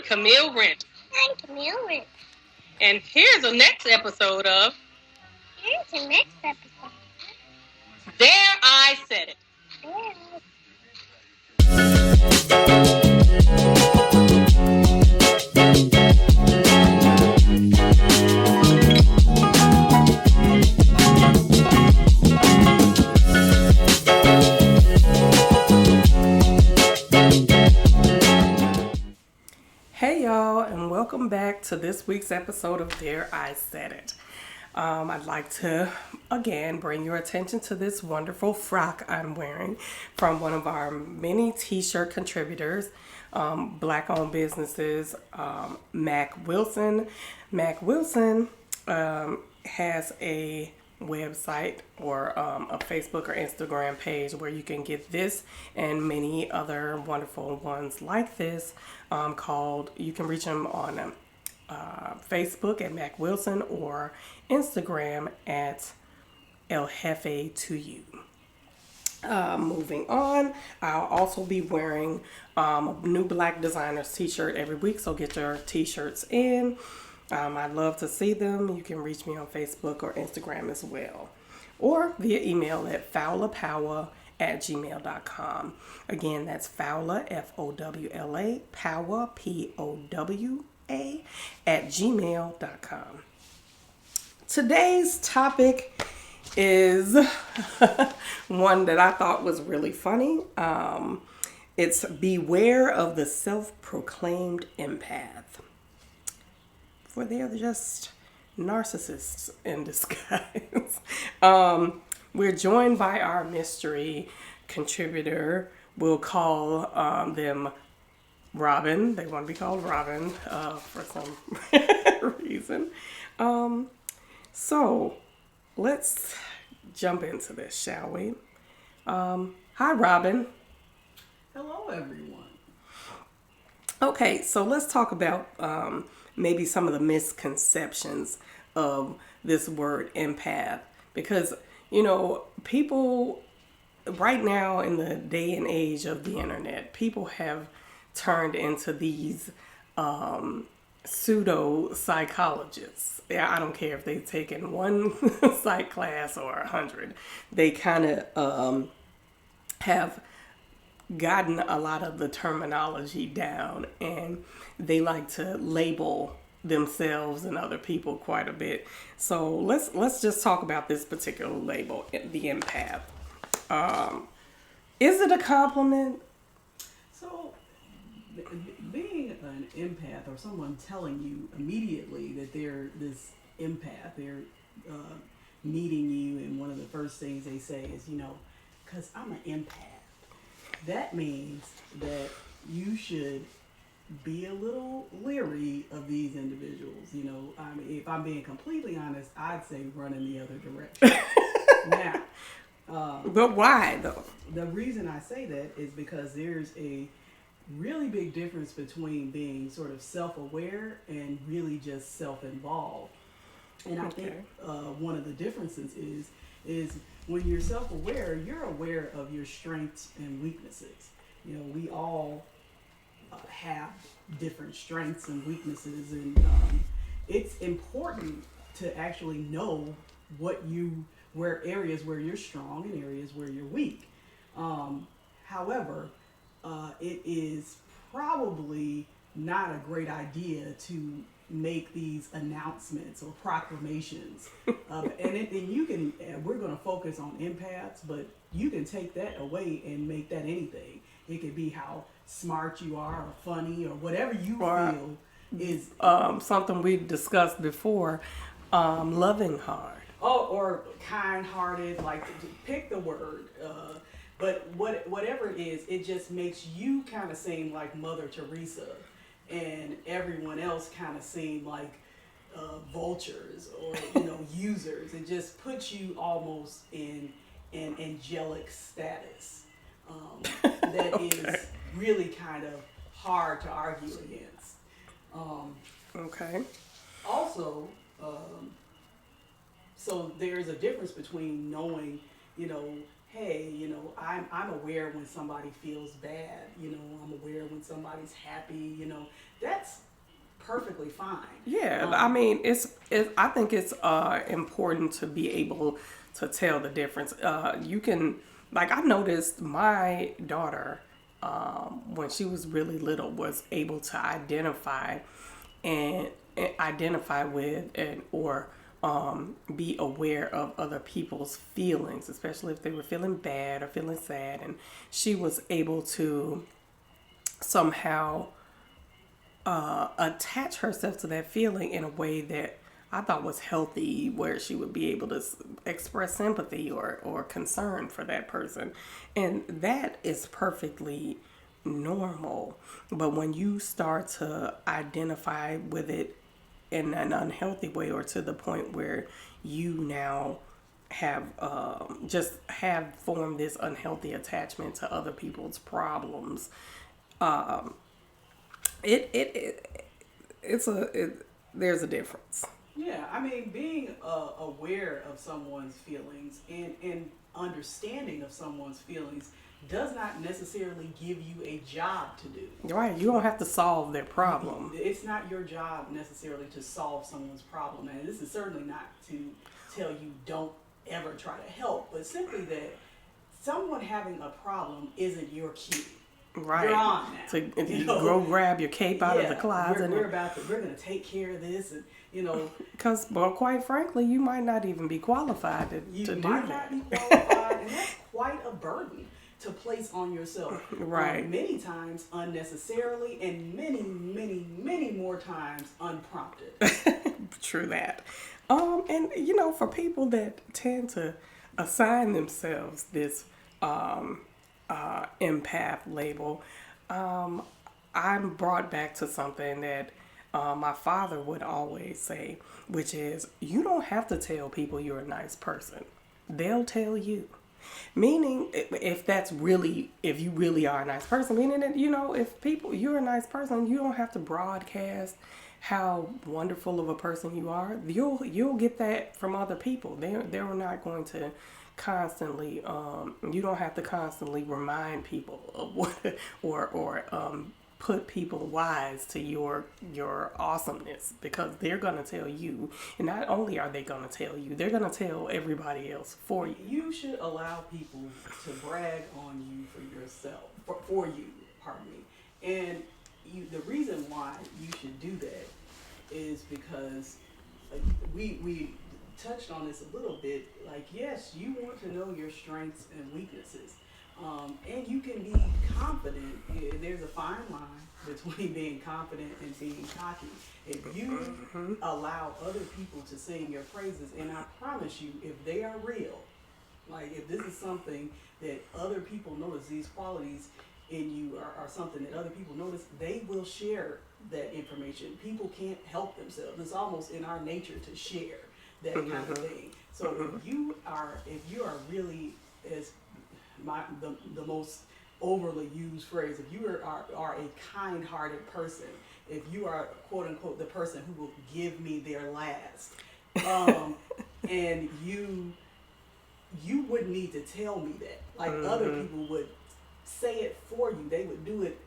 Camille Rent. I'm Camille Rent. And here's the next episode of There I Said It. Hey y'all, and welcome back to this week's episode of There I Said It. I'd like to again bring your attention to this wonderful frock I'm wearing from one of our many t-shirt contributors, black-owned businesses, Mac Wilson. Mac Wilson has a website or a Facebook or Instagram page where you can get this and many other wonderful ones like this called, you can reach them on Facebook at Mac Wilson or Instagram at El Jefe to You. Moving on, I'll also be wearing a new Black Designers t-shirt every week, so get your t-shirts in. I'd love to see them. You can reach me on Facebook or Instagram as well, or via email at fowlapowaproductions@gmail.com. Again, that's Fowla, F-O-W-L-A, Power, P-O-W-A, @gmail.com. Today's topic is one that I thought was really funny. It's beware of the self-proclaimed empath. For they're just narcissists in disguise. We're joined by our mystery contributor. We'll call them Robin. They want to be called Robin for some reason. So let's jump into this, shall we? Hi, Robin. Hello, everyone. Okay, so let's talk about maybe some of the misconceptions of this word empath. Because, you know, people right now in the day and age of the internet, people have turned into these pseudo psychologists. Yeah, I don't care if they've taken one psych class or 100. They kind of have gotten a lot of the terminology down, and they like to label themselves and other people quite a bit. So let's just talk about this particular label, the empath. Is it a compliment? So, being an empath, or someone telling you immediately that they're this empath, they're meeting you, and one of the first things they say is, because I'm an empath. That means that you should be a little leery of these individuals. I mean, if I'm being completely honest, I'd say run in the other direction. Now, but why though? The reason I say that is because there's a really big difference between being sort of self-aware and really just self-involved. And I think one of the differences is when you're self-aware, you're aware of your strengths and weaknesses. We all have different strengths and weaknesses, and it's important to actually know where areas where you're strong and areas where you're weak. However, it is probably not a great idea to make these announcements or proclamations, and you can. We're going to focus on empaths, but you can take that away and make that anything. It could be how smart you are, or funny, or whatever you feel is something we discussed before. Loving hard. Oh, or kind-hearted. Like, pick the word. But whatever it is, it just makes you kind of seem like Mother Teresa, and everyone else kind of seem like vultures or users. It just puts you almost in an angelic status that is really kind of hard to argue against. Okay. Also, so there's a difference between knowing, hey, I'm aware when somebody feels bad. I'm aware when somebody's happy. That's perfectly fine. Yeah, I Um, mean, I think it's important to be able to tell the difference. You can, like, I noticed my daughter, when she was really little, was able to and identify with and or be aware of other people's feelings, especially if they were feeling bad or feeling sad, and she was able to somehow attach herself to that feeling in a way that I thought was healthy, where she would be able to express sympathy or concern for that person. And that is perfectly normal. But when you start to identify with it in an unhealthy way, or to the point where you now have just have formed this unhealthy attachment to other people's problems, it there's a difference. Yeah, I mean, being aware of someone's feelings and understanding of someone's feelings does not necessarily give you a job to do. Right, you don't have to solve their problem. It's not your job necessarily to solve someone's problem. And this is certainly not to tell you don't ever try to help, but simply that someone having a problem isn't your cue. Right. You're on now. So if you go grab your cape out of the closet. We're going to take care of this, and because, well, quite frankly, you might not even be qualified to do that. You might not be qualified, and that's quite a burden to place on yourself. Right. Many times unnecessarily, and many, many, many more times unprompted. True that. And for people that tend to assign themselves this empath label, I'm brought back to something that my father would always say, which is, you don't have to tell people you're a nice person. They'll tell you. Meaning, if you really are a nice person, meaning that, if you're a nice person, you don't have to broadcast how wonderful of a person you are. You'll get that from other people. They're not going to constantly, you don't have to constantly remind people of what, or put people wise to your awesomeness, because they're going to tell you. And not only are they going to tell you, they're going to tell everybody else for you. You should allow people to brag on you for yourself, for you, pardon me. And the reason why you should do that is because we touched on this a little bit. Like, yes, you want to know your strengths and weaknesses. And you can be confident. There's a fine line between being confident and being cocky. If you allow other people to sing your praises, and I promise you, if they are real, like if this is something that other people notice, these qualities in you are something that other people notice, they will share that information. People can't help themselves. It's almost in our nature to share that kind of thing. So if you are really, as the most overly used phrase, if you are a kind-hearted person, if you are, quote unquote, the person who will give me their last, and you wouldn't need to tell me that. Like other people would say it for you. They would do it,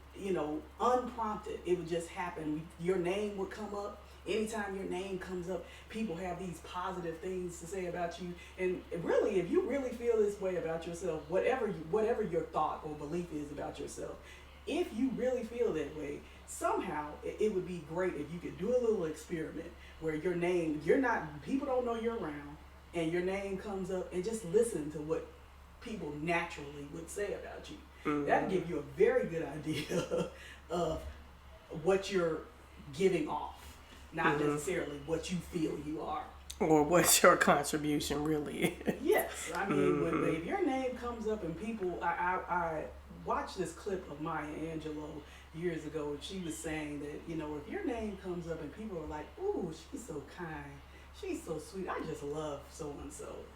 unprompted. It would just happen. Your name would come up. Anytime your name comes up, people have these positive things to say about you. And really, if you really feel this way about yourself, whatever your thought or belief is about yourself, if you really feel that way, somehow it would be great if you could do a little experiment where your name, people don't know you're around, and your name comes up, and just listen to what people naturally would say about you. That'd give you a very good idea of what you're giving off. Not necessarily what you feel you are. Or what your contribution really is. Yes. I mean, if your name comes up and people, I watched this clip of Maya Angelou years ago, and she was saying that, if your name comes up and people are like, ooh, she's so kind, she's so sweet, I just love so-and-so,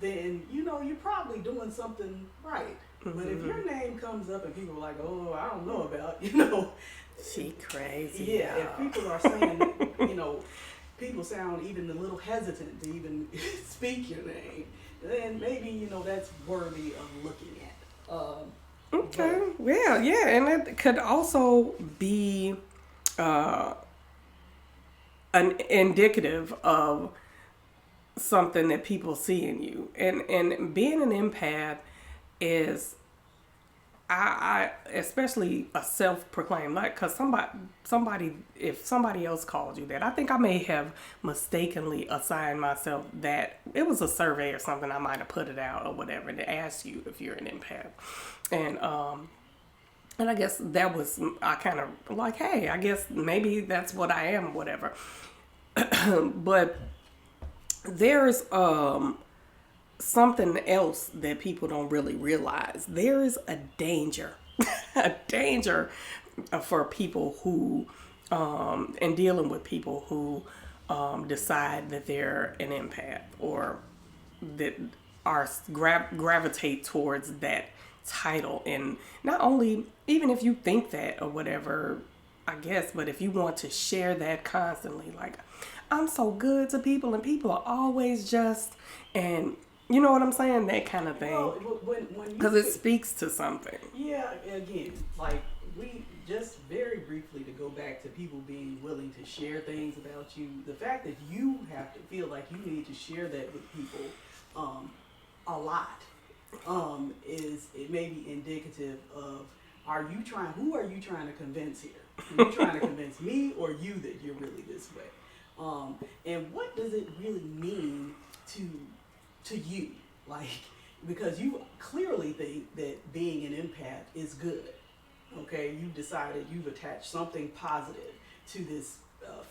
then, you're probably doing something right. But if your name comes up and people are like, oh, I don't know about, she crazy. Yeah, if people are saying, people sound even a little hesitant to even speak your name, then maybe that's worthy of looking at. Okay. Well, yeah, and it could also be uh, an indicative of something that people see in you, and being an empath is I especially a self-proclaimed, like, because somebody if somebody else called you that, I think I may have mistakenly assigned myself that. It was a survey or something, I might have put it out or whatever to ask you if you're an empath, and I guess that was, I kind of like, hey, I guess maybe that's what I am, whatever. But there's something else that people don't really realize. There is a danger, a danger for people who, and dealing with people who decide that they're an empath, or that are gravitate towards that title. And not only, even if you think that or whatever, I guess, but if you want to share that constantly, like, I'm so good to people and people are always just, and you know what I'm saying? That kind of thing. Well, when Because it speaks to something. yeah, again, like we just very briefly to go back to people being willing to share things about you. The fact that you have to feel like you need to share that with people a lot is, it may be indicative of, who are you trying to convince here? Are you trying to convince me or you that you're really this way? And what does it really mean to you? Like, because you clearly think that being an empath is good. Okay, you've decided, you've attached something positive to this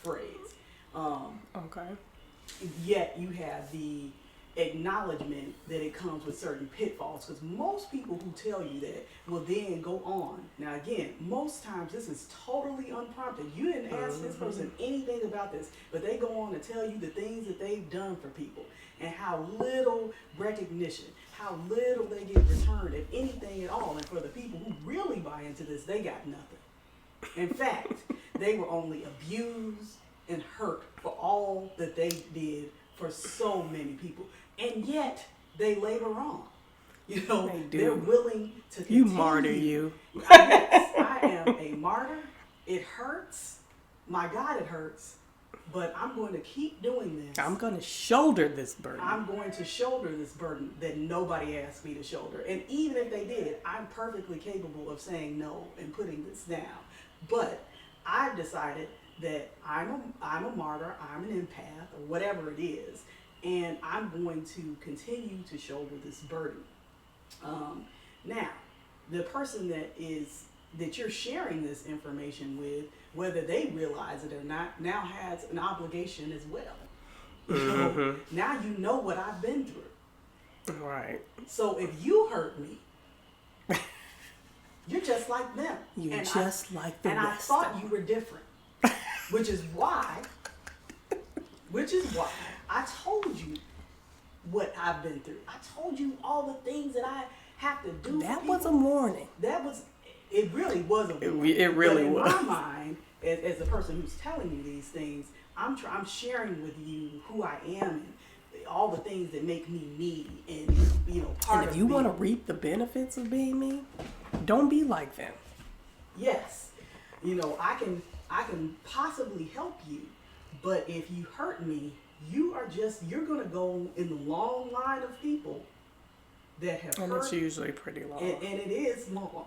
phrase. Okay. Yet you have the acknowledgement that it comes with certain pitfalls, because most people who tell you that will then go on. Now again, most times this is totally unprompted. You didn't ask this person anything about this, but they go on to tell you the things that they've done for people and how little recognition, how little they get returned, if anything at all. And for the people who really buy into this, they got nothing. In fact, they were only abused and hurt for all that they did for so many people. And yet, they labor on. You know, They do. they're willing to continue. You martyr, you. Yes, I am a martyr. It hurts. My God, it hurts. But I'm going to keep doing this. I'm going to shoulder this burden. I'm going to shoulder this burden that nobody asked me to shoulder. And even if they did, I'm perfectly capable of saying no and putting this down. But I've decided that I'm a martyr, I'm an empath, or whatever it is, and I'm going to continue to shoulder this burden. Now, the person that you're sharing this information with, whether they realize it or not, now has an obligation as well. You know, now you know what I've been through. Right. So if you hurt me, you're just like them. You're just like the rest. And I thought you were different. Which is why I told you what I've been through. I told you all the things that I have to do. That was a warning. It really was a warning. It really was. was. In my mind, as the person who's telling you these things, I'm sharing with you who I am and all the things that make me me, and part of. And if you want to reap the benefits of being me, don't be like them. Yes, I can possibly help you, but if you hurt me, you're going to go in the long line of people that have hurt. And it's usually pretty long. And it is long.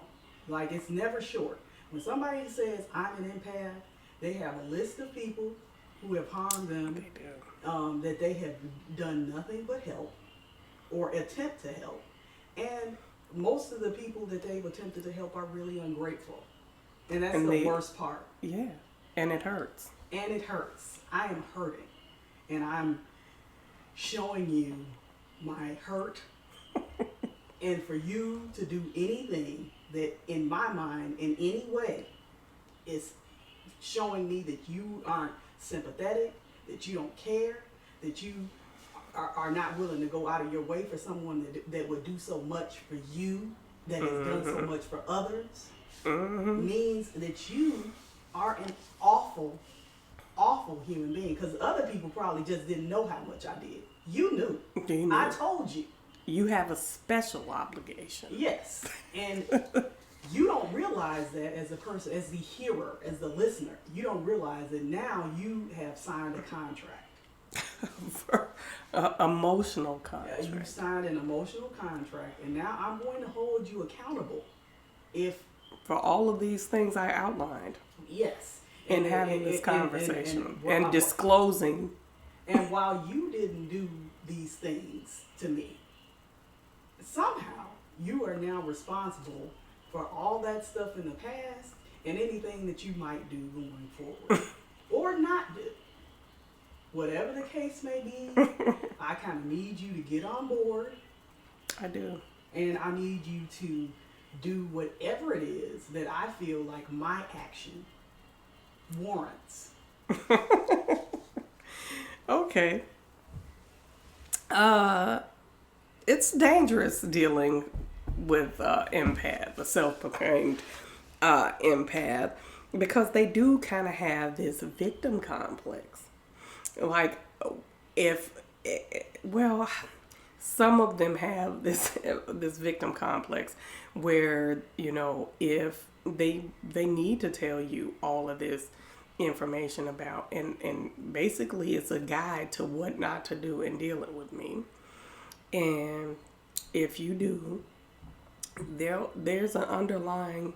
Like, it's never short. When somebody says, I'm an empath, they have a list of people who have harmed them. They do. That they have done nothing but help or attempt to help. And most of the people that they've attempted to help are really ungrateful. And that's the worst part. Yeah. And it hurts. And it hurts. I am hurting. And I'm showing you my hurt. And for you to do anything that, in my mind, in any way, is showing me that you aren't sympathetic, that you don't care, that you are not willing to go out of your way for someone that would do so much for you, that has done so much for others, means that you are an awful awful human being, because other people probably just didn't know how much I did. You knew. You knew. I told you. You have a special obligation. Yes. And you don't realize that as a person, as the hearer, as the listener. You don't realize that now you have signed a contract. For emotional contract. You signed an emotional contract, and now I'm going to hold you accountable. For all of these things I outlined. Yes. And having this conversation and disclosing. And while you didn't do these things to me, somehow you are now responsible for all that stuff in the past and anything that you might do going forward or not do. Whatever the case may be, I kind of need you to get on board. I do. And I need you to do whatever it is that I feel like my action warrants. Okay. It's dangerous dealing with empath, the self-proclaimed empath, because they do kind of have this victim complex. Like, some of them have this victim complex where, if they need to tell you all of this information about, and basically it's a guide to what not to do in dealing with me. And if you do, there's an underlying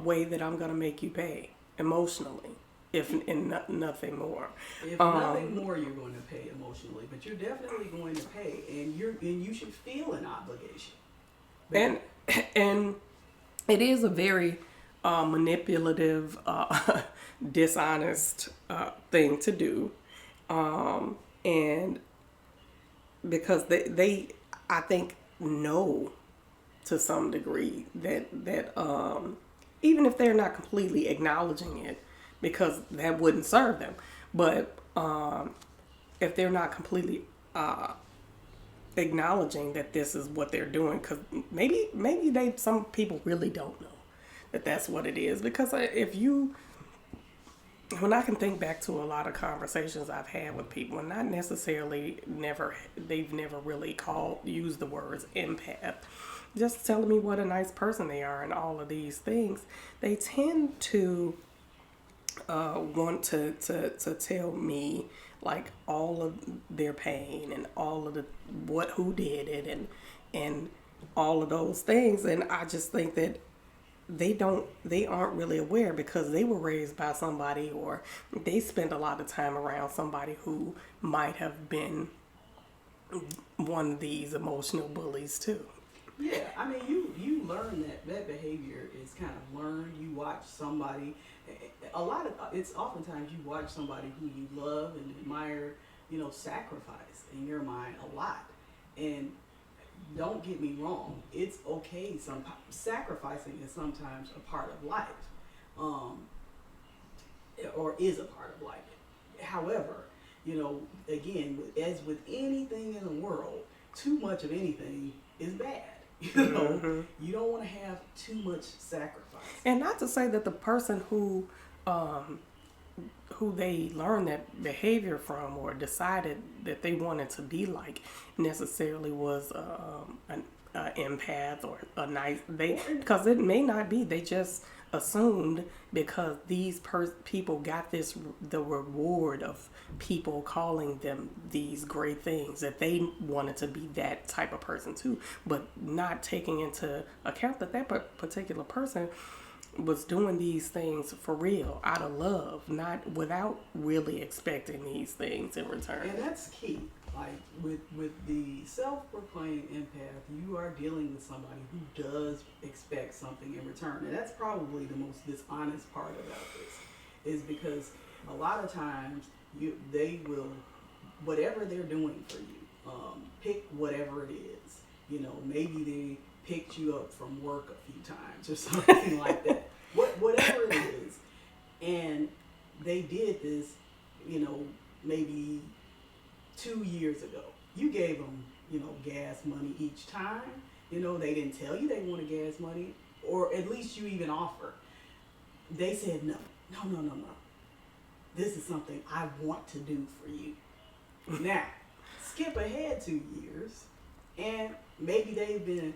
way that I'm going to make you pay emotionally, nothing more. If nothing more, you're going to pay emotionally, but you're definitely going to pay, and you should feel an obligation. And it is a very manipulative, dishonest thing to do, and because they I think know to some degree that even if they're not completely acknowledging it, because that wouldn't serve them, but if they're not completely acknowledging that this is what they're doing, because maybe some people really don't know that that's what it is. Because when I can think back to a lot of conversations I've had with people, and not necessarily they've never really used the words empath, just telling me what a nice person they are and all of these things, they tend to want to tell me like all of their pain and all of who did it and all of those things. And I just think that they aren't really aware, because they were raised by somebody, or they spent a lot of time around somebody who might have been one of these emotional bullies too. Yeah, I mean, you learn that behavior is kind of learned. You watch somebody, it's oftentimes you watch somebody who you love and admire, sacrifice in your mind a lot. And don't get me wrong, it's okay. Sacrificing is sometimes a part of life, or is a part of life. However, again, as with anything in the world, too much of anything is bad. Mm-hmm. You don't want to have too much sacrifice. And not to say that the person who they learned that behavior from, or decided that they wanted to be like, necessarily was an empath or a nice, because it may not be. They just assumed, because these people got the reward of people calling them these great things, that they wanted to be that type of person too, but not taking into account that particular person was doing these things for real, out of love, not without really expecting these things in return. And that's key. Like with the self-proclaimed empath, you are dealing with somebody who does expect something in return. And that's probably the most dishonest part about this, is because a lot of times they will, whatever they're doing for you, pick whatever it is. Maybe they picked you up from work a few times or something like that. Whatever it is. And they did this, maybe 2 years ago. You gave them, gas money each time. They didn't tell you they wanted gas money, or at least you even offered. They said no. no. This is something I want to do for you. Now, skip ahead 2 years, and maybe they've been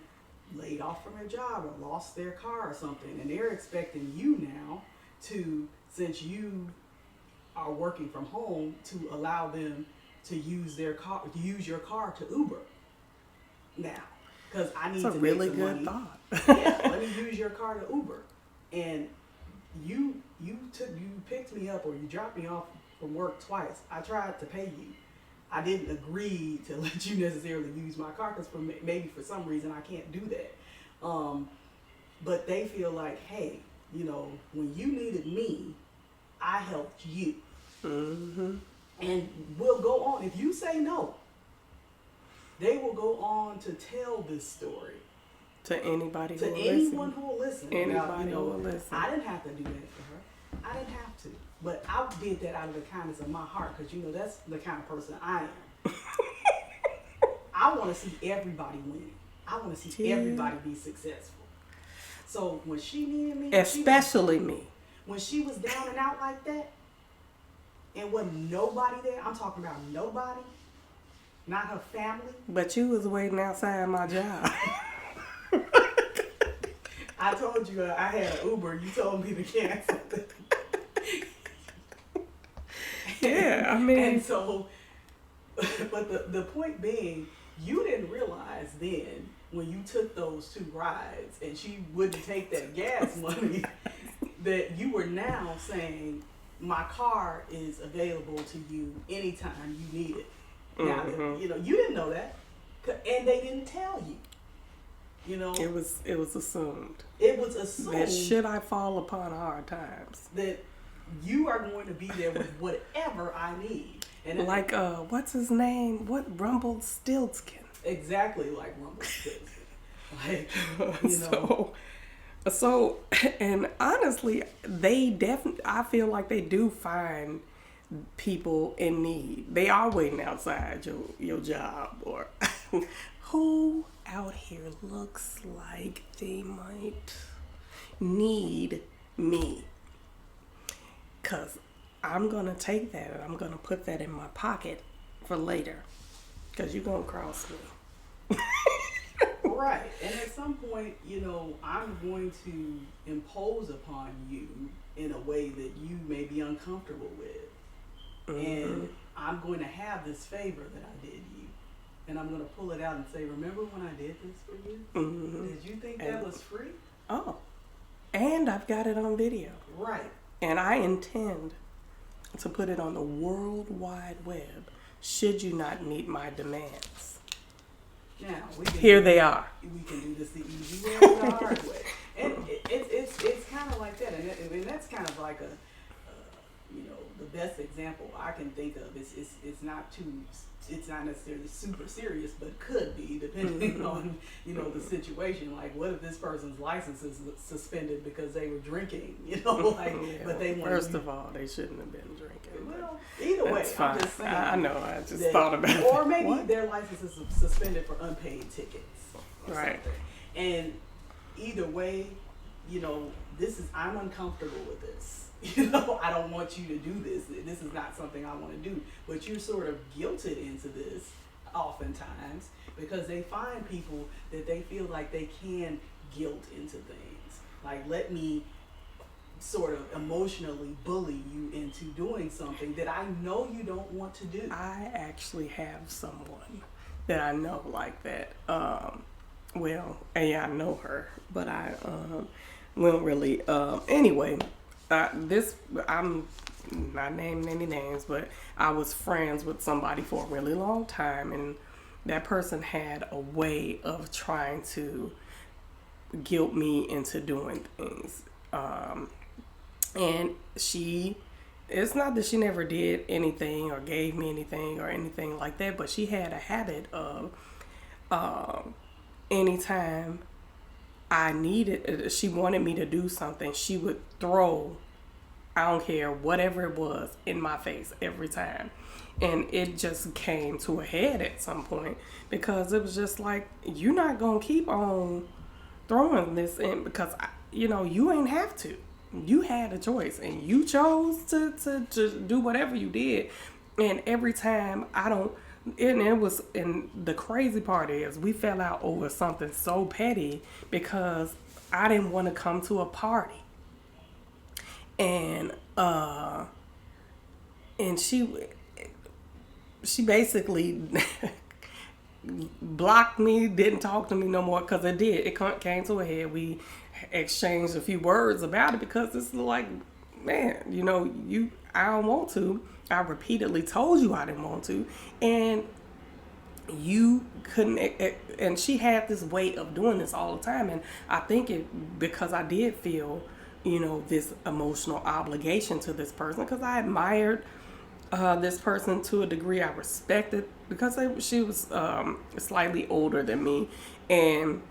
laid off from their job or lost their car or something, and they're expecting you now to, since you are working from home, to allow them to use their car, to use your car to Uber. Now, because I need It's a to really make some good money. thought. Yeah, let me use your car to Uber. And you picked me up or you dropped me off from work twice. I tried to pay you. I didn't agree to let you necessarily use my car because maybe for some reason I can't do that. But they feel like, hey, you know, when you needed me, I helped you. Mm-hmm. And we'll go on. If you say no, they will go on to tell this story To anybody who to will anyone listen. who will listen. Anybody Now, you know, who will listen. I didn't have to do that for her. I didn't have to. But I did that out of the kindness of my heart because, you know, that's the kind of person I am. I want to see everybody win. I want to see everybody be successful. So when she needed me, Especially me. when she was down and out like that, and wasn't nobody there, I'm talking about nobody, not her family. But you was waiting outside my job. I told you I had an Uber. You told me to cancel it. Yeah, I mean. And so, but the point being, you didn't realize then when you took those 2 rides and she wouldn't take that gas money that you were now saying, my car is available to you anytime you need it. Now, you know, you didn't know that, and they didn't tell you. You know, It was assumed. it was assumed That should I fall upon hard times. that you are going to be there with whatever I need. And Like, what's his name? What, Rumpelstiltskin? exactly like Rumpelstiltskin. Like, you know. So, and honestly, they definitely, I feel like they do find people in need. They are waiting outside your job, or who out here looks like they might need me. Because I'm going to take that and I'm going to put that in my pocket for later. Because you're going to cross me. Right. And at some point, you know, I'm going to impose upon you in a way that you may be uncomfortable with. And I'm going to have this favor that I did you. And I'm going to pull it out and say, remember when I did this for you? Did you think that was free? Oh. And I've got it on video. Right. And I intend to put it on the World Wide Web should you not meet my demands. Now, Here they are. We can do this the easy way or the hard way. And it's kind of like that. And that's kind of like you know, the best example I can think of is it's not necessarily super serious, but could be depending on, you know, the situation. Like, what if this person's license is suspended because they were drinking, you know, like, but they want. First of all, they shouldn't have been drinking. Well, either way, That's fine. I'm just saying. I know. I just thought about it. Or maybe What? their license is suspended for unpaid tickets. Or Right. something. And either way, you know, I'm uncomfortable with this. You know, I don't want you to do this. This is not something I want to do. But you're sort of guilted into this oftentimes because they find people that they feel like they can guilt into things. Like, let me sort of emotionally bully you into doing something that I know you don't want to do. I actually have someone that I know like that. Well, yeah, I know her, but I won't really. Anyway, I'm not naming any names, but I was friends with somebody for a really long time, and that person had a way of trying to guilt me into doing things. And it's not that she never did anything or gave me anything or anything like that, but she had a habit of anytime she wanted me to do something, she would throw, I don't care, whatever it was, in my face every time. And it just came to a head at some point because it was just like, you're not going to keep on throwing this in because, you know, you ain't have to. You had a choice, and you chose to do whatever you did. And every time and it was, and the crazy part is we fell out over something so petty because I didn't want to come to a party. And and she basically blocked me, didn't talk to me no more, because it came to a head. We exchanged a few words about it because it's like, man, I don't want to. I repeatedly told you I didn't want to, and you couldn't. And she had this way of doing this all the time, and I think because I did feel this emotional obligation to this person, because I admired this person to a degree. I respected, because she was slightly older than me, and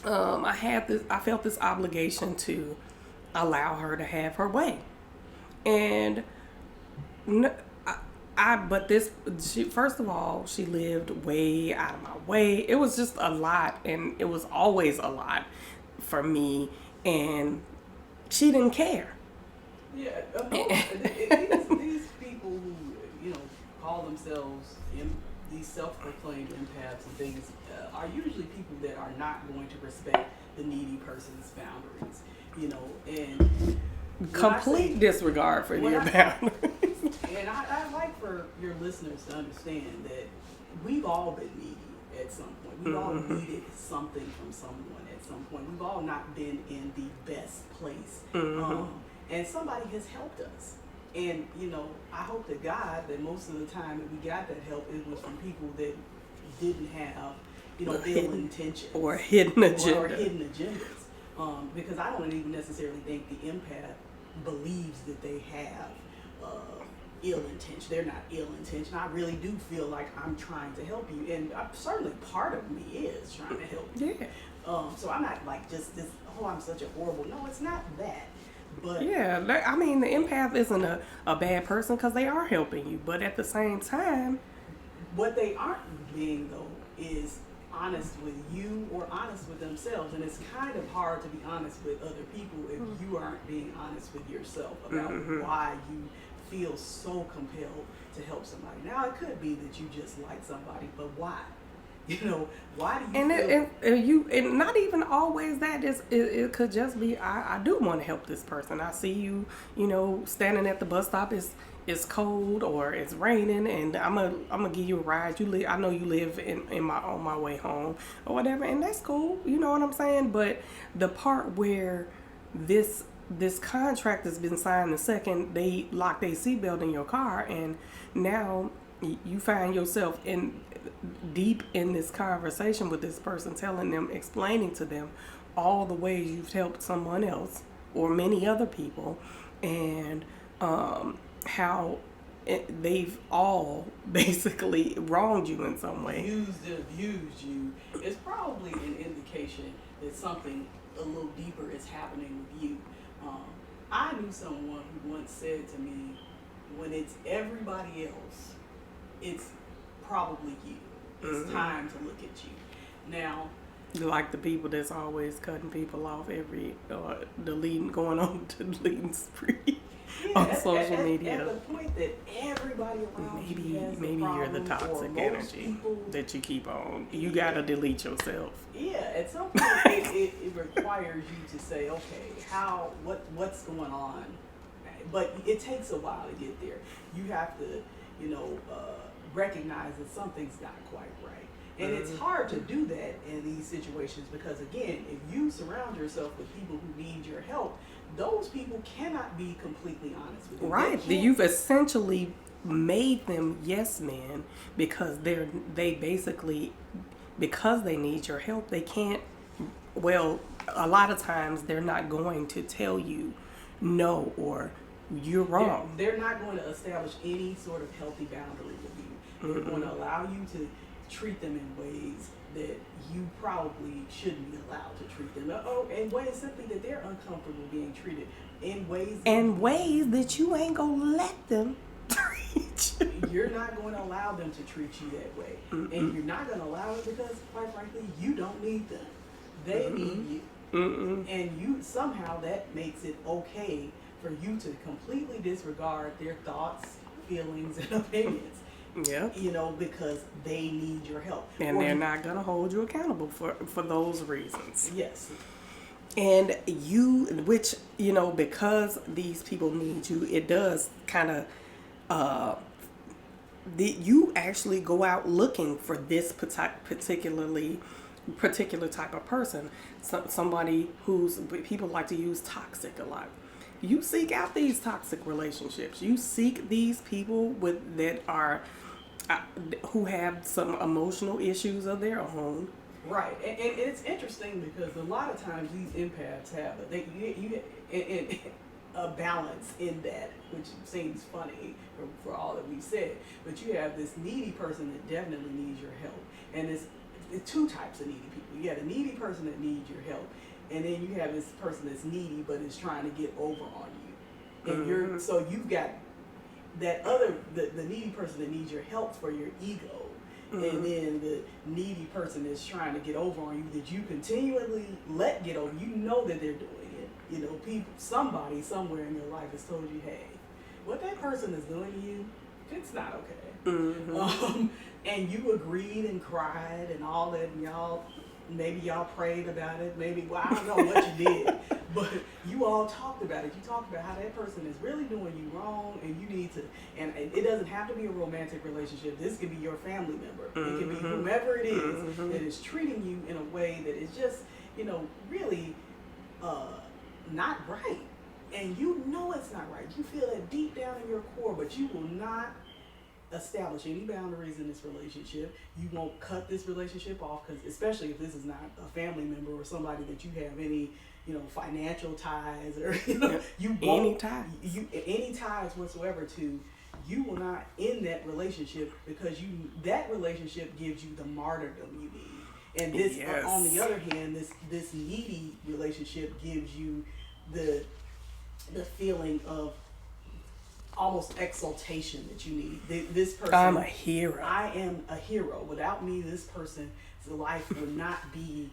I felt this obligation to allow her to have her way. And first of all, she lived way out of my way. It was just a lot, and it was always a lot for me, and she didn't care. Yeah, these people who call themselves these self-proclaimed empaths and things are usually people that are not going to respect the needy person's boundaries. And Complete disregard for your boundaries. And I like for your listeners to understand that we've all been needy at some point. We've all needed something from someone at some point. We've all not been in the best place. And somebody has helped us. And, I hope to God that most of the time that we got that help, it was from people that didn't have, ill intentions. Or hidden agenda. Or hidden agendas. Because I don't even necessarily think the empath believes that they have ill intention. They're not ill intention. I really do feel like I'm trying to help you, and certainly part of me is trying to help you. Yeah. So I'm not like just this. Oh, I'm such a horrible. No, it's not that. But yeah, I mean, the empath isn't a bad person because they are helping you, but at the same time, what they aren't being though is honest with you or honest with themselves, and it's kind of hard to be honest with other people if you aren't being honest with yourself about why you feel so compelled to help somebody. Now, it could be that you just like somebody, but why? Why do you and not even always that. It could just be, I do want to help this person. I see you, standing at the bus stop. It's cold or it's raining, and I'm gonna give you a ride. I know you live on my way home or whatever, and that's cool. You know what I'm saying? But the part where this contract has been signed the second they lock their seatbelt in your car, and now you find yourself deep in this conversation with this person, explaining to them all the ways you've helped someone else or many other people, and how they've all basically wronged you in some way. Used and abused you. It's probably an indication that something a little deeper is happening with you. I knew someone who once said to me, when it's everybody else, it's probably you. It's time to look at you. Now, like the people that's always cutting people off going on to deleting spree on social media. At the point that everybody around you has maybe you're the toxic energy that you keep on. You gotta delete yourself. Yeah, at some point it requires you to say, okay, what's going on? But it takes a while to get there. You have to, recognize that something's not quite right. And it's hard to do that in these situations because, again, if you surround yourself with people who need your help, those people cannot be completely honest with you. Right. You've essentially made them yes men because because they need your help, they can't, a lot of times they're not going to tell you no or you're wrong. They're not going to establish any sort of healthy boundary with you. They're going to allow you to treat them in ways that you probably shouldn't be allowed to treat them. In ways simply that they're uncomfortable being treated. In ways that you ain't going to let them treat you. You're not going to allow them to treat you that way. And you're not going to allow it because, quite frankly, you don't need them. They need you. And you somehow that makes it okay for you to completely disregard their thoughts, feelings, and opinions. Yeah. Because they need your help. And they're not going to hold you accountable for those reasons. Yes. And because these people need you, it does kind of, you actually go out looking for this particular type of person. Somebody people like to use toxic a lot. You seek out these toxic relationships. You seek these people who have some emotional issues of their own. Right, and it's interesting because a lot of times these empaths have a balance in that, which seems funny for all that we said. But you have this needy person that definitely needs your help, and there's two types of needy people. You have a needy person that needs your help, and then you have this person that's needy but is trying to get over on you. And you've got that the needy person that needs your help for your ego. And then the needy person is trying to get over on you that you continually let get over. You know that they're doing it. Somebody somewhere in your life has told you, hey, what that person is doing to you, it's not okay. And you agreed and cried and all that, and maybe y'all prayed about it. I don't know what you did, but you all talked about it. You talked about how that person is really doing you wrong, and you need to. And it doesn't have to be a romantic relationship. This could be your family member. It could be whomever it is that is treating you in a way that is just, really not right. And you know it's not right. You feel it deep down in your core, but you will not establish any boundaries in this relationship. You won't cut this relationship off, because especially if this is not a family member or somebody that you have any financial ties or you won't any ties whatsoever to. You will not end that relationship because that relationship gives you the martyrdom you need. And this on the other hand, this needy relationship gives you the feeling of almost exaltation that you need. This person, I'm a hero. I am a hero. Without me, this person's life would not be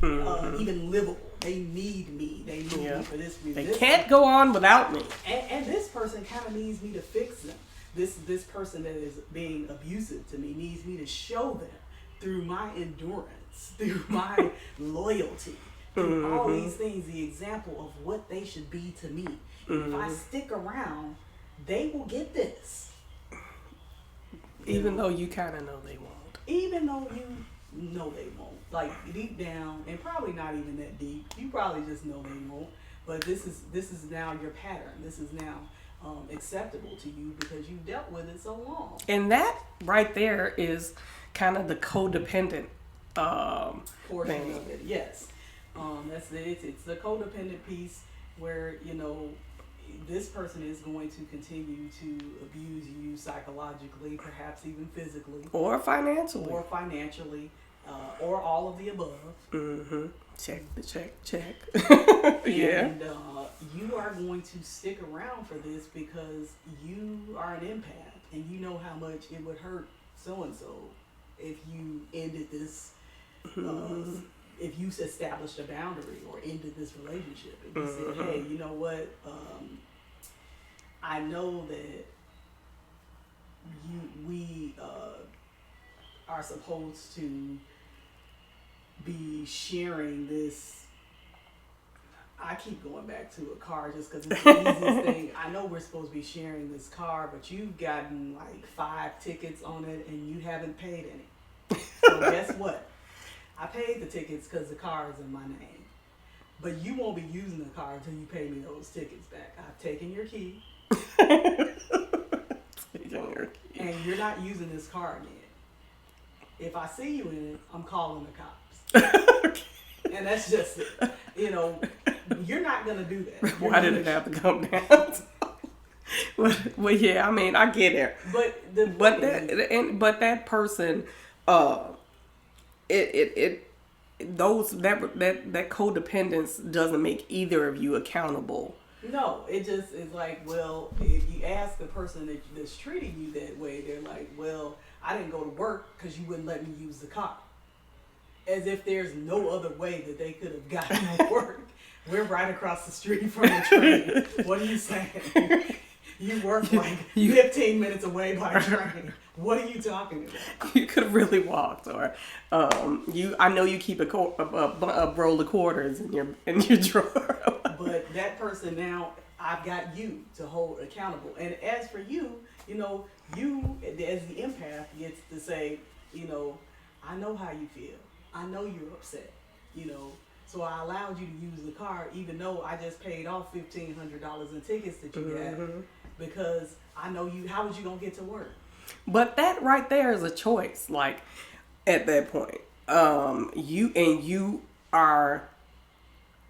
even livable. They need me. They need me for this reason. They can't go on without me. And this person kind of needs me to fix them. This person that is being abusive to me needs me to show them through my endurance, through my loyalty, through all these things, the example of what they should be to me. And if I stick around, they will get this. Even though you kind of know they won't. Even though you know they won't. Like deep down, and probably not even that deep. You probably just know they won't. But this is now your pattern. This is now acceptable to you because you've dealt with it so long. And that right there is kind of the codependent portion thing. of it. Yes, that's it. It's the codependent piece where this person is going to continue to abuse you psychologically, perhaps even physically, or financially, or all of the above. Check. And you are going to stick around for this because you are an empath, and you know how much it would hurt so and so if you ended this. If you established a boundary or ended this relationship, and you said, "Hey, you know what? I know that we are supposed to be sharing this." I keep going back to a car just because it's the easiest thing. I know we're supposed to be sharing this car, but you've gotten like 5 tickets on it and you haven't paid any. So guess what? I paid the tickets because the car is in my name. But you won't be using the car until you pay me those tickets back. I've taken your key. And you're not using this car again. If I see you in it, I'm calling the cops. And that's just it. You're not going to do that. Why did it have to come down? Well, yeah, I mean, I get it. But that person, that codependence doesn't make either of you accountable. No, it just is like, well, if you ask the person that's treating you that way, they're like, well, I didn't go to work because you wouldn't let me use the car. as if there's no other way that they could have gotten to work. We're right across the street from the train. What are you saying? You work like 15 minutes away by train. What are you talking about? You could have really walked, or I know you keep a roll of quarters in your drawer. But that person now, I've got you to hold accountable. And as for you, you as the empath gets to say, I know how you feel. I know you're upset. So I allowed you to use the car, even though I just paid off $1,500 in tickets that you had, because I know you. How was you gonna get to work? But that right there is a choice. Like at that point, you are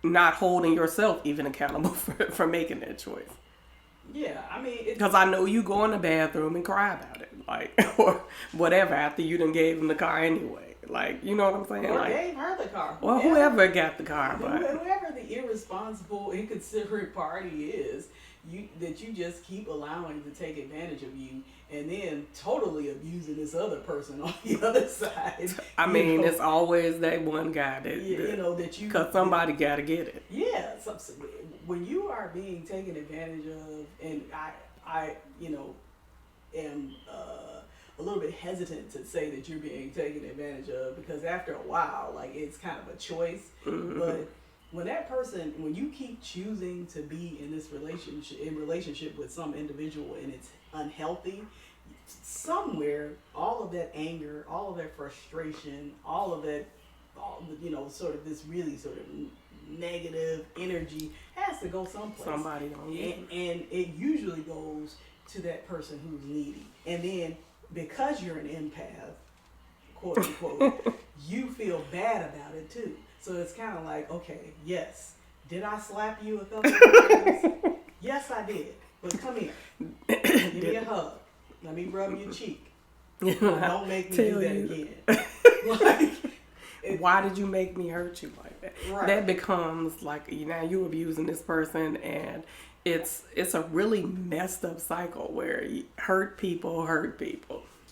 not holding yourself even accountable for making that choice. Yeah, I mean, because I know you go in the bathroom and cry about it, like, or whatever, after you done gave him the car anyway. Like, you know what I'm saying? Or like, gave her the car. Well, whoever got the car, but whoever the irresponsible, inconsiderate party is, that you just keep allowing to take advantage of you, and then totally abusing this other person on the other side. I mean, it's always that one guy that that you, because somebody got to get it. Yeah, when you are being taken advantage of, and I am a little bit hesitant to say that you're being taken advantage of, because after a while, like, it's kind of a choice. But when you keep choosing to be in this relationship with some individual and it's unhealthy, somewhere all of that anger, all of that frustration, all of that, sort of this really sort of negative energy has to go someplace. Somebody don't get it. And it usually goes to that person who's needy. And then because you're an empath, quote unquote, you feel bad about it too. So it's kind of like, okay, yes, did I slap you a couple of times? Yes, I did. But come here, give me a hug. Let me rub your cheek. Don't make me do that again. Why did you make me hurt you like that? Right. That becomes like, now you abusing this person, and it's a really messed up cycle where you hurt people.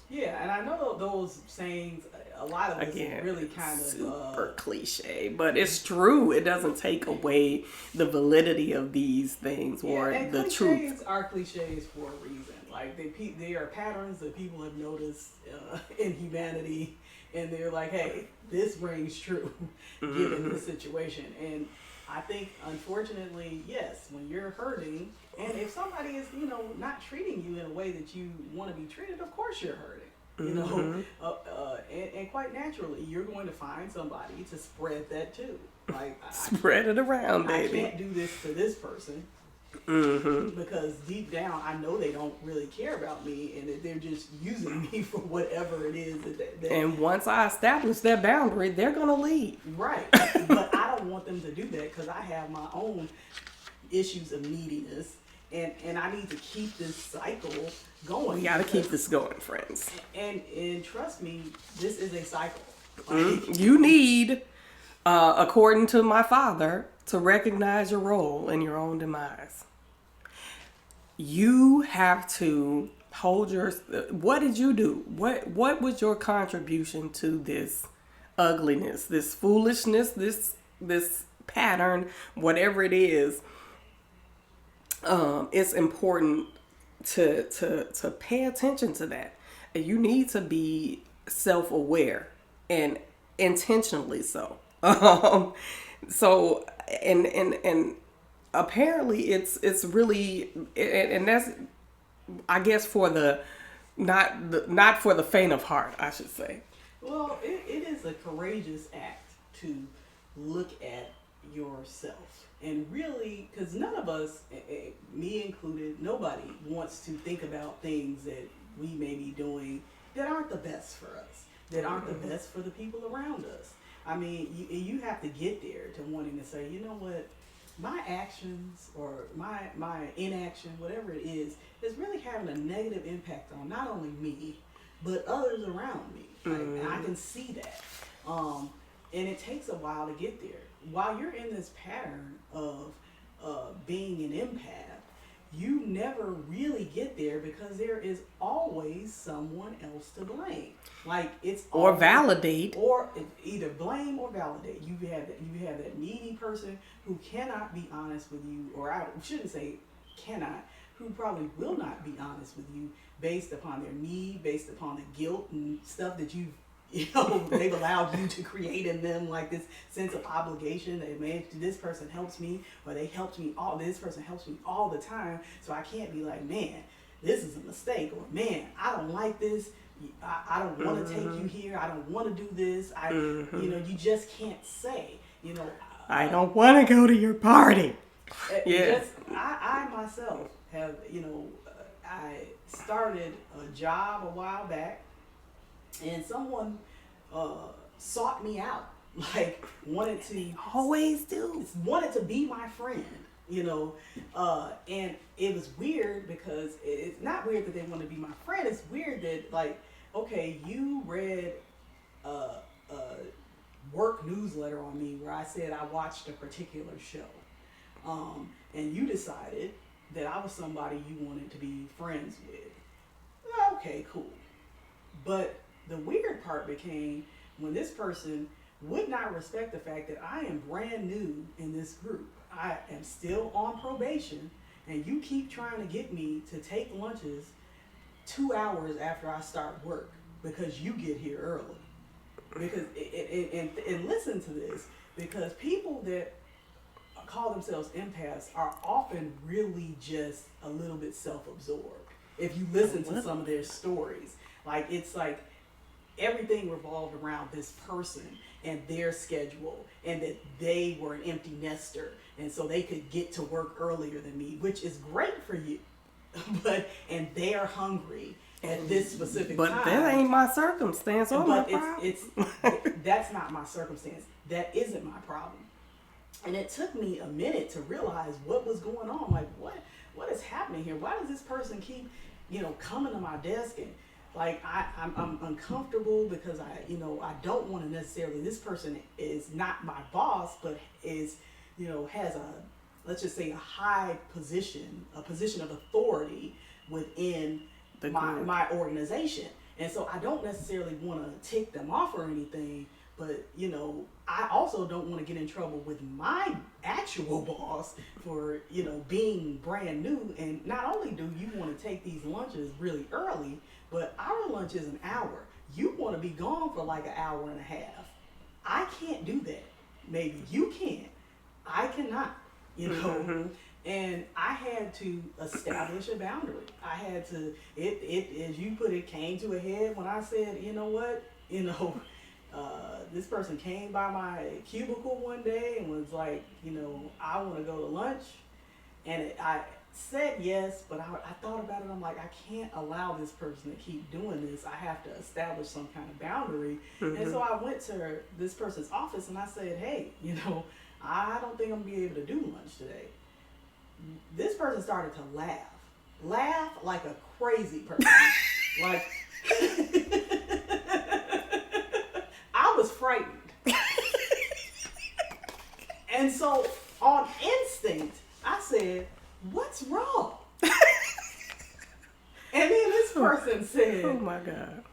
Yeah, and I know those sayings, a lot of this is really kind of super cliche, but it's true. It doesn't take away the validity of these things or and the cliches truth. are cliches for a reason. Like they are patterns that people have noticed in humanity, and they're like, hey, this rings true given this situation. And I think, unfortunately, yes, when you're hurting, and if somebody is, not treating you in a way that you want to be treated, of course you're hurting. And quite naturally, you're going to find somebody to spread that too. Like, spread it around, baby. I can't do this to this person. Because deep down, I know they don't really care about me, and that they're just using me for whatever it is that and once I establish that boundary, they're gonna leave. Right. But I don't want them to do that, because I have my own issues of neediness, and I need to keep this cycle going. We gotta keep this going, friends. And trust me, this is a cycle. You need, according to my father, to recognize your role in your own demise. You have to hold your. What did you do? What was your contribution to this ugliness, this foolishness, this pattern, whatever it is? It's important to pay attention to that. You need to be self-aware, and intentionally so. So and apparently it's really, and that's, I guess, for the not for the faint of heart, I should say. Well, it is a courageous act to look at yourself, and really, because none of us, me included, nobody wants to think about things that we may be doing that aren't the best for us, that aren't the best for the people around us. I mean, you have to get there to wanting to say, you know what, my actions or my inaction, whatever it is really having a negative impact on not only me, but others around me. And I can see that. And it takes a while to get there. While you're in this pattern of being an empath, you never really get there because there is always someone else to blame. Like it's Or always, validate. or either blame or validate. You have that needy person who cannot be honest with you, or I shouldn't say cannot, who probably will not be honest with you based upon their need, based upon the guilt and stuff that they've allowed you to create in them, like this sense of obligation that, man, this person helps me, or this person helps me all the time, so I can't be like, man, this is a mistake, or man, I don't like this, I don't want to take you here, I don't want to do this, you just can't say, I don't want to go to your party. Yeah. I myself have, I started a job a while back, and someone sought me out, like wanted to Always do. wanted to be my friend, and it was weird because it's not weird that they want to be my friend. It's weird that, like, okay, you read a work newsletter on me where I said I watched a particular show, and you decided that I was somebody you wanted to be friends with. Okay, cool. But the weird part became when this person would not respect the fact that I am brand new in this group. I am still on probation, and you keep trying to get me to take lunches 2 hours after I start work because you get here early. Because and listen to this, because people that call themselves empaths are often really just a little bit self-absorbed. If you listen to some of their stories, it's like everything revolved around this person and their schedule, and that they were an empty nester, and so they could get to work earlier than me, which is great for you. And they are hungry at this specific time. But that ain't my circumstance or my problem. That's not my circumstance. That isn't my problem. And it took me a minute to realize what was going on. Like, what is happening here? Why does this person keep, coming to my desk, and like I'm uncomfortable because I don't want to necessarily. This person is not my boss, but is has let's just say a high position, a position of authority within my organization, and so I don't necessarily want to tick them off or anything. But, I also don't want to get in trouble with my actual boss for, being brand new. And not only do you want to take these lunches really early, but our lunch is an hour. You want to be gone for like an hour and a half. I can't do that. Maybe you can. I cannot, And I had to establish a boundary. I had to, as you put it, came to a head when I said, you know what, this person came by my cubicle one day and was like, I want to go to lunch. And I said yes, but I thought about it. I'm like, I can't allow this person to keep doing this. I have to establish some kind of boundary. And so I went to this person's office and I said, hey, I don't think I'm going to be able to do lunch today. This person started to laugh like a crazy person. Like, I was frightened. And so on instinct, I said, what's wrong? And then this person said, oh my God,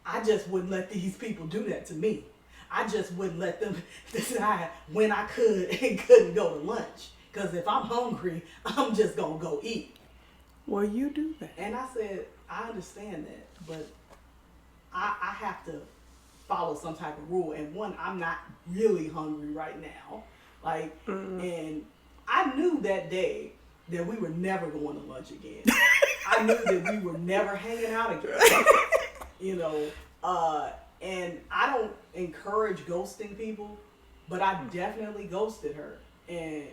I just wouldn't let these people do that to me. I just wouldn't let them decide when I could and couldn't go to lunch. Because if I'm hungry, I'm just going to go eat. Well, you do that. And I said, I understand that, but I have to follow some type of rule. And one, I'm not really hungry right now. Like, and I knew that day that we were never going to lunch again. I knew that we were never hanging out again. And I don't encourage ghosting people, but I definitely ghosted her. And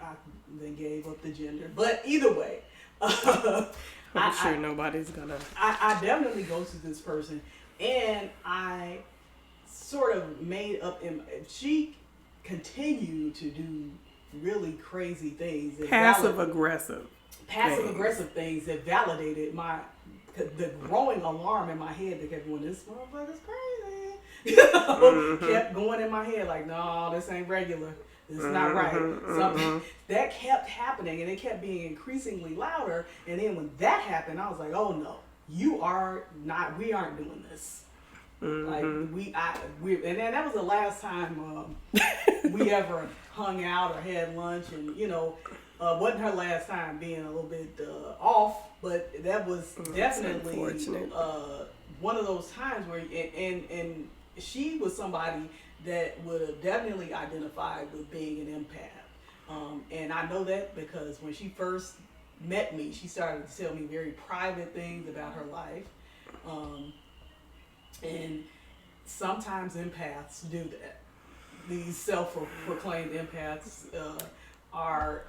I then gave up the gender. But either way, I'm sure nobody's gonna. I definitely ghosted this person, and I sort of made up. She continued to do really crazy things. Passive aggressive things that validated the growing alarm in my head that kept going, this motherfucker's crazy. Kept going in my head like, no, this ain't regular. It's not right. Something that kept happening, and it kept being increasingly louder. And then when that happened, I was like, "Oh no, you are not. We aren't doing this." Like and then that was the last time we ever hung out or had lunch, and wasn't her last time being a little bit off, but that was definitely one of those times where and she was somebody that would have definitely identified with being an empath. And I know that because when she first met me, she started to tell me very private things about her life. And sometimes empaths do that. These self-proclaimed empaths are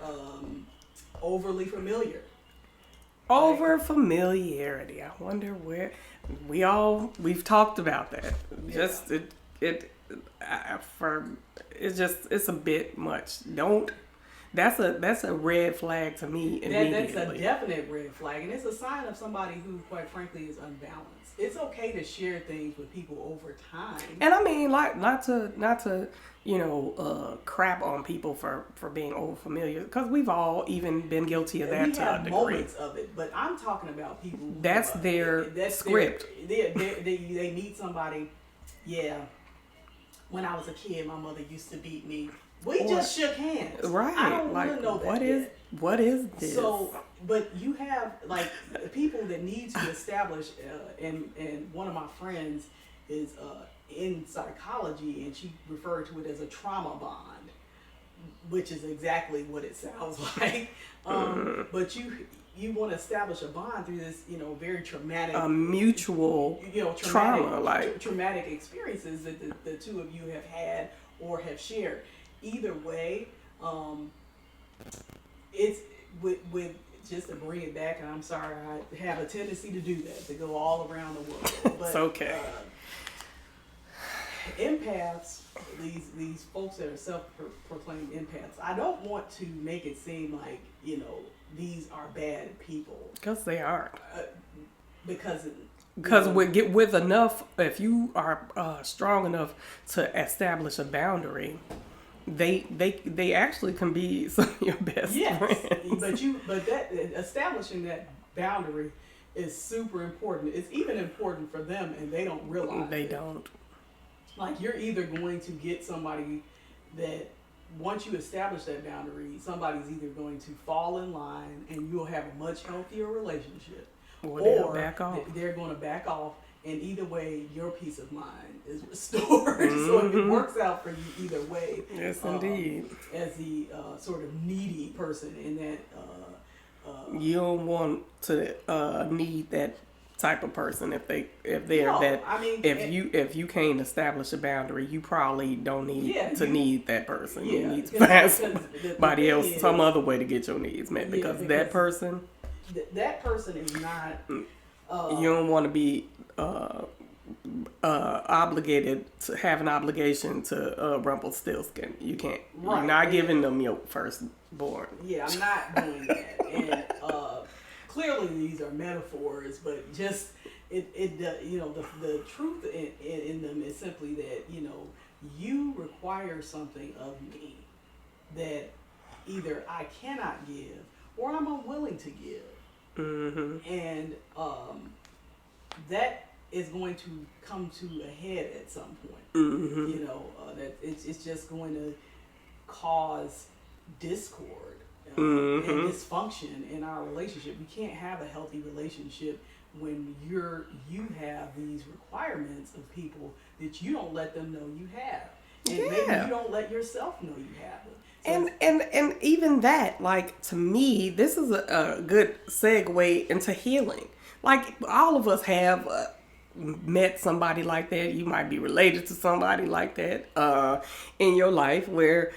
overly familiar. Over familiarity. I wonder where we've talked about that. Just it's a bit much. That's a red flag to me immediately. That's a definite red flag, and it's a sign of somebody who, quite frankly, is unbalanced. It's okay to share things with people over time. And I mean, like, not to crap on people for being over familiar, because we've all even been guilty of that we to a have degree. Moments of it, but I'm talking about people who, that's their script. They meet somebody. Yeah, when I was a kid, my mother used to beat me. We just shook hands. Right. I don't want to know that. What is this? So, but you have like people that need to establish, and one of my friends is in psychology, and she referred to it as a trauma bond, which is exactly what it sounds like. But you want to establish a bond through this, very traumatic, mutual trauma, like traumatic experiences that the two of you have had or have shared. Either way, it's with just to bring it back, and I'm sorry, I have a tendency to do that, to go all around the world. But, it's okay. Empaths, these folks that are self-proclaimed empaths, I don't want to make it seem like, these are bad people. Because they aren't. Because with enough, if you are strong enough to establish a boundary, they actually can be some of your best friends. But that establishing that boundary is super important. It's even important for them, and they don't realize they don't. Like, you're either going to get somebody that, once you establish that boundary, somebody's either going to fall in line and you'll have a much healthier relationship, or they'll back off. They're going to back off, and either way, your peace of mind is restored. So it works out for you either way. Yes, indeed. As the sort of needy person in that. You don't want to need that type of person if you can't establish a boundary, you probably don't need need that person. You need to find somebody else, some other way to get your needs met, because that person is not. You don't want to be obligated to have an obligation to Rumpelstiltskin. You can't. Right. You're not giving them your firstborn. Yeah, I'm not doing that. And clearly these are metaphors, but just the truth in them is simply that you require something of me that either I cannot give or I'm unwilling to give. Mm-hmm. And that is going to come to a head at some point. Mm-hmm. That it's just going to cause discord and dysfunction in our relationship. We can't have a healthy relationship when you have these requirements of people that you don't let them know you have, and maybe you don't let yourself know you have them. So and even that, like, to me, this is a good segue into healing. Like, all of us have met somebody like that. You might be related to somebody like that in your life, where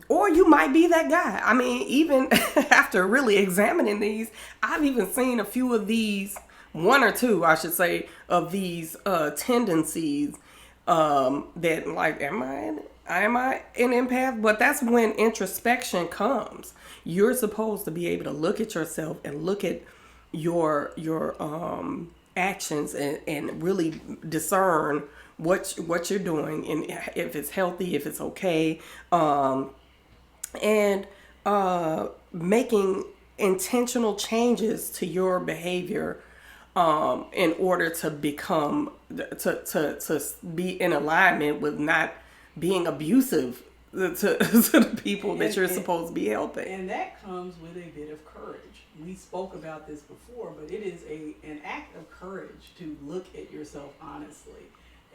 or you might be that guy. I mean, even after really examining these, I've even seen a few of these, one or two, I should say, of these tendencies that, like, am I an empath? But that's when introspection comes. You're supposed to be able to look at yourself and look at your actions and really discern what you're doing, and if it's healthy, if it's okay, and making intentional changes to your behavior in order to become to be in alignment with not being abusive to the people that you're supposed to be helping. And that comes with a bit of courage. We spoke about this before, but it is an act of courage to look at yourself honestly,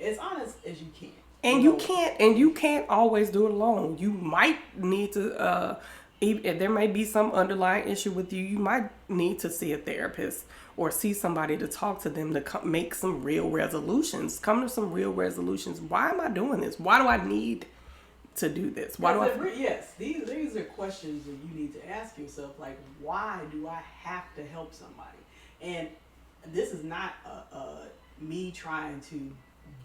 as honest as you can. And you can't always do it alone. You might need to if there may be some underlying issue with you, you might need to see a therapist or see somebody to talk to them to make some real resolutions. Come to some real resolutions. Why am I doing this? Why do I need to do this? Why do I? Yes, these are questions that you need to ask yourself. Like, why do I have to help somebody? And this is not me trying to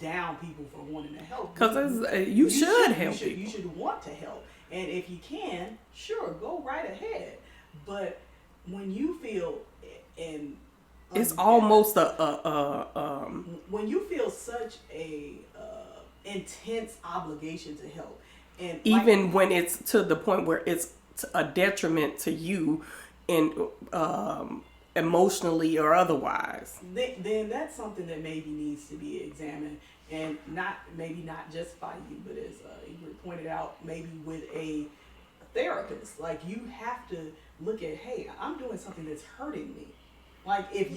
down people for wanting to help. Because you should help people. You should want to help. And if you can, sure, go right ahead. But when you feel it's almost when you feel such a intense obligation to help, and even when it's to the point where it's a detriment to you in emotionally or otherwise, then that's something that maybe needs to be examined, and not just by you, but as Ingrid pointed out, maybe with a therapist. Like, you have to look at, hey, I'm doing something that's hurting me. If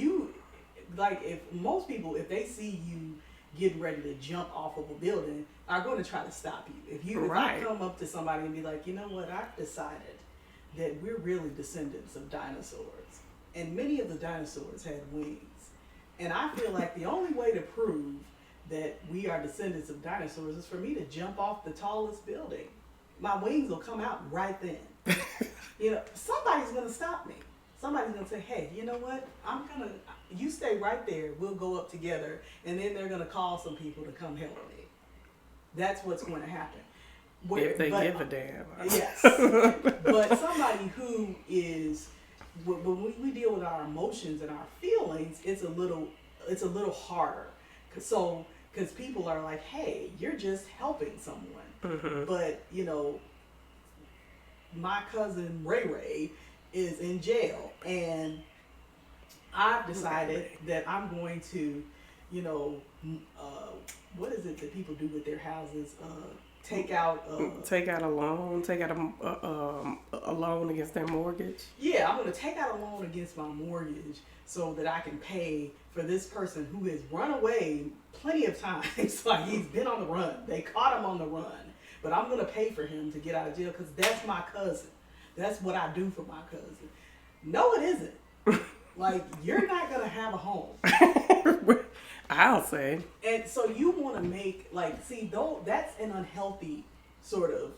most people, if they see you getting ready to jump off of a building, are going to try to stop you. If I come up to somebody and be like, you know what, I've decided that we're really descendants of dinosaurs, and many of the dinosaurs had wings, and I feel like the only way to prove that we are descendants of dinosaurs is for me to jump off the tallest building. My wings will come out right then. Somebody's going to stop me. Somebody's going to say, hey, you know what? You stay right there. We'll go up together. And then they're going to call some people to come help me. That's what's going to happen. If they give a damn. Yes. But somebody who is, when we deal with our emotions and our feelings, it's a little harder. Because people are like, hey, you're just helping someone. Mm-hmm. But, my cousin Ray is in jail, and I've decided that I'm going to, what is it that people do with their houses? Take out a loan. Take out a loan against their mortgage. Yeah, I'm going to take out a loan against my mortgage so that I can pay for this person who has run away plenty of times. Like, he's been on the run. They caught him on the run. But I'm going to pay for him to get out of jail because that's my cousin. That's what I do for my cousin. No, it isn't. Like, you're not going to have a home. I'll say. And so you want to make, that's an unhealthy sort of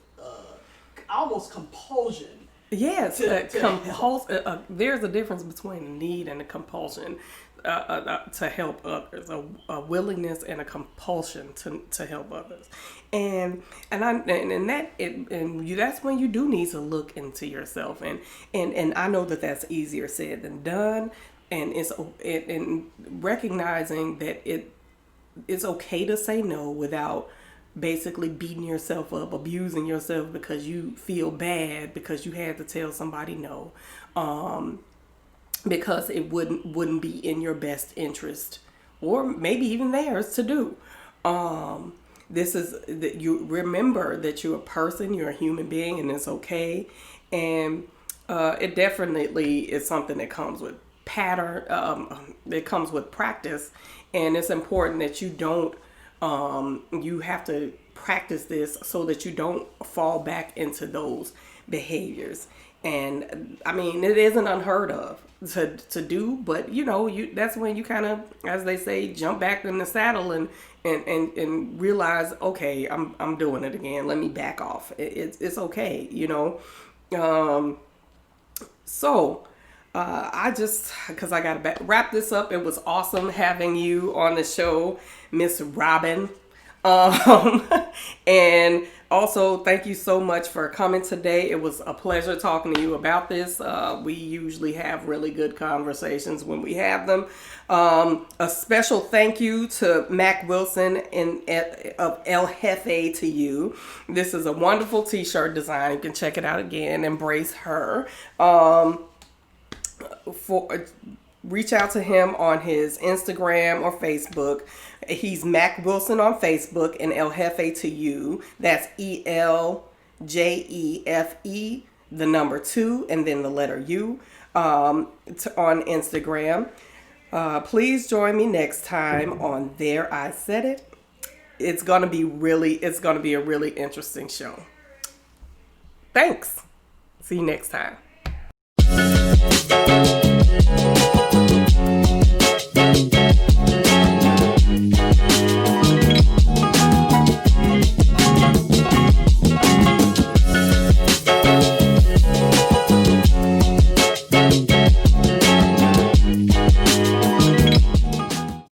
almost compulsion. Yes, there's a difference between a need and a compulsion to help others, a willingness and a compulsion to help others, and that's when you do need to look into yourself, and I know that that's easier said than done, and it's recognizing that it's okay to say no without basically beating yourself up, abusing yourself because you feel bad because you had to tell somebody no, because it wouldn't be in your best interest, or maybe even theirs to do. This is that you remember that you're a person, you're a human being, and it's okay. And it definitely is something that comes with it comes with practice, and it's important that you don't. You have to practice this so that you don't fall back into those behaviors. And I mean, it isn't unheard of to do, but that's when you kind of, as they say, jump back in the saddle and realize, okay, I'm doing it again. Let me back off. It's okay, So I just, because I got to wrap this up. It was awesome having you on the show, Miss Robin. And Also, thank you so much for coming today. It was a pleasure talking to you about this. We usually have really good conversations when we have them. A special thank you to Mac Wilson of El Jefe to you. This is a wonderful t-shirt design. You can check it out again. Embrace her. Reach out to him on his Instagram or Facebook. He's Mac Wilson on Facebook and El Jefe to you. That's ELJEFE, the number 2, and then the letter U on Instagram. Please join me next time on There I Said It. It's gonna be a really interesting show. Thanks. See you next time.